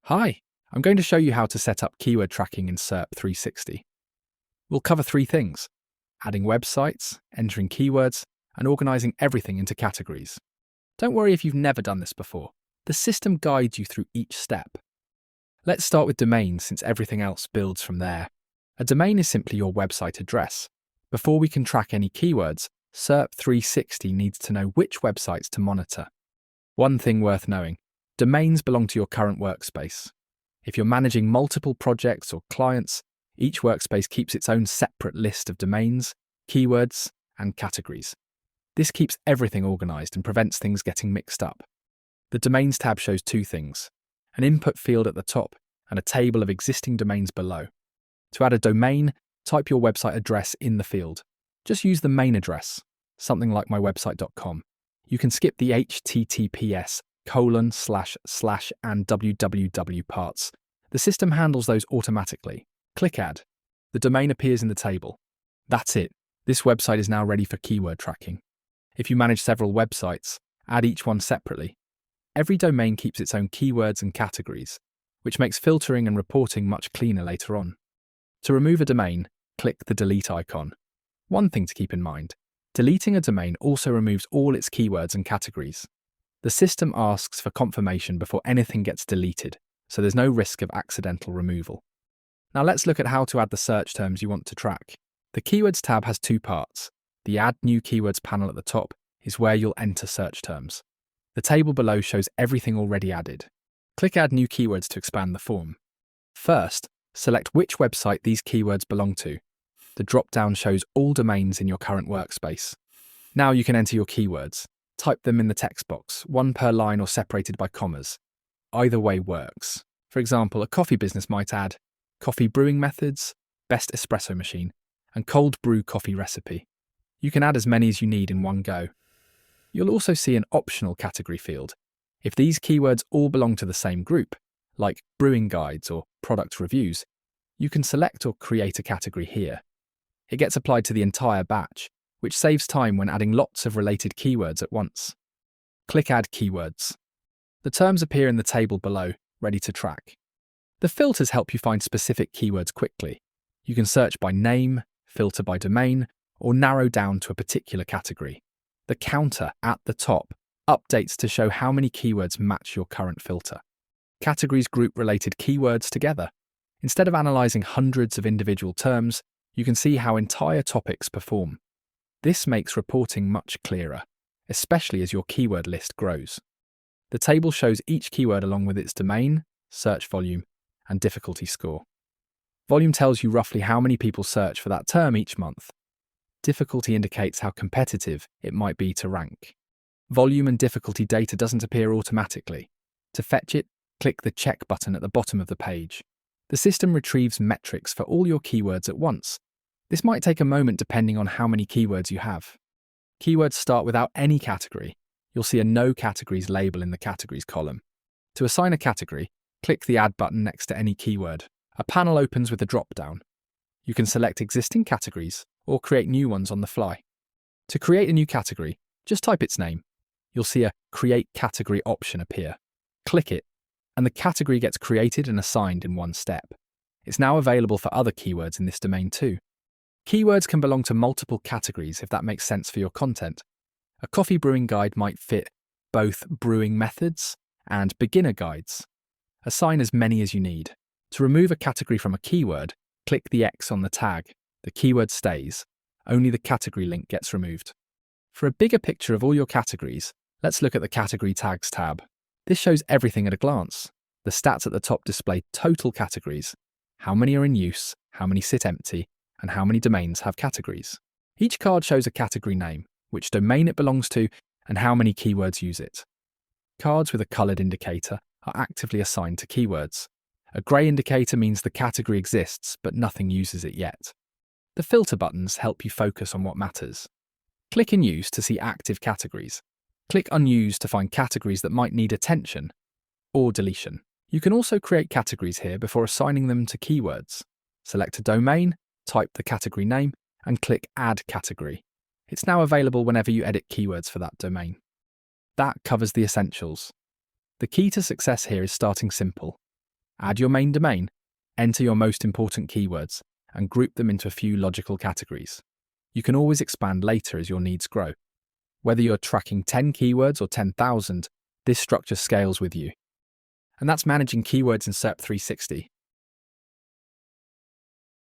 Hi, I'm going to show you how to set up keyword tracking in SERP360. We'll cover three things: adding websites, entering keywords, and organizing everything into categories. Don't worry if you've never done this before. The system guides you through each step. Let's start with domains, since everything else builds from there. A domain is simply your website address. Before we can track any keywords, SERP360 needs to know which websites to monitor. One thing worth knowing: domains belong to your current workspace. If you're managing multiple projects or clients, each workspace keeps its own separate list of domains, keywords, and categories. This keeps everything organized and prevents things getting mixed up. The Domains tab shows two things: an input field at the top and a table of existing domains below. To add a domain, type your website address in the field. Just use the main address, something like mywebsite.com. You can skip the https:// and www parts. The system handles those automatically. Click Add. The domain appears in the table. That's it. This website is now ready for keyword tracking. If you manage several websites, add each one separately. Every domain keeps its own keywords and categories, which makes filtering and reporting much cleaner later on. To remove a domain, click the delete icon. One thing to keep in mind: deleting a domain also removes all its keywords and categories. The system asks for confirmation before anything gets deleted, so there's no risk of accidental removal. Now let's look at how to add the search terms you want to track. The Keywords tab has two parts. The Add New Keywords panel at the top is where you'll enter search terms. The table below shows everything already added. Click Add New Keywords to expand the form. First, select which website these keywords belong to. The drop-down shows all domains in your current workspace. Now you can enter your keywords. Type them in the text box, one per line or separated by commas. Either way works. For example, a coffee business might add coffee brewing methods, best espresso machine, and cold brew coffee recipe. You can add as many as you need in one go. You'll also see an optional category field. If these keywords all belong to the same group, like brewing guides or product reviews, you can select or create a category here. It gets applied to the entire batch, which saves time when adding lots of related keywords at once. Click Add Keywords. The terms appear in the table below, ready to track. The filters help you find specific keywords quickly. You can search by name, filter by domain, or narrow down to a particular category. The counter at the top updates to show how many keywords match your current filter. Categories group related keywords together. Instead of analyzing hundreds of individual terms, you can see how entire topics perform. This makes reporting much clearer, especially as your keyword list grows. The table shows each keyword along with its domain, search volume, and difficulty score. Volume tells you roughly how many people search for that term each month. Difficulty indicates how competitive it might be to rank. Volume and difficulty data doesn't appear automatically. To fetch it, click the check button at the bottom of the page. The system retrieves metrics for all your keywords at once. This might take a moment depending on how many keywords you have. Keywords start without any category. You'll see a No Categories label in the Categories column. To assign a category, click the Add button next to any keyword. A panel opens with a drop-down. You can select existing categories or create new ones on the fly. To create a new category, just type its name. You'll see a Create Category option appear. Click it, and the category gets created and assigned in one step. It's now available for other keywords in this domain too. Keywords can belong to multiple categories if that makes sense for your content. A coffee brewing guide might fit both brewing methods and beginner guides. Assign as many as you need. To remove a category from a keyword, click the X on the tag. The keyword stays. Only the category link gets removed. For a bigger picture of all your categories, let's look at the Category Tags tab. This shows everything at a glance. The stats at the top display total categories, how many are in use, how many sit empty, and how many domains have categories. Each card shows a category name, which domain it belongs to, and how many keywords use it. Cards with a coloured indicator are actively assigned to keywords. A grey indicator means the category exists, but nothing uses it yet. The filter buttons help you focus on what matters. Click in Use to see active categories. Click Unused to find categories that might need attention or deletion. You can also create categories here before assigning them to keywords. Select a domain, type the category name, and click Add Category. It's now available whenever you edit keywords for that domain. That covers the essentials. The key to success here is starting simple. Add your main domain, enter your most important keywords, and group them into a few logical categories. You can always expand later as your needs grow. Whether you're tracking 10 keywords or 10,000, this structure scales with you. And that's managing keywords in SERP360.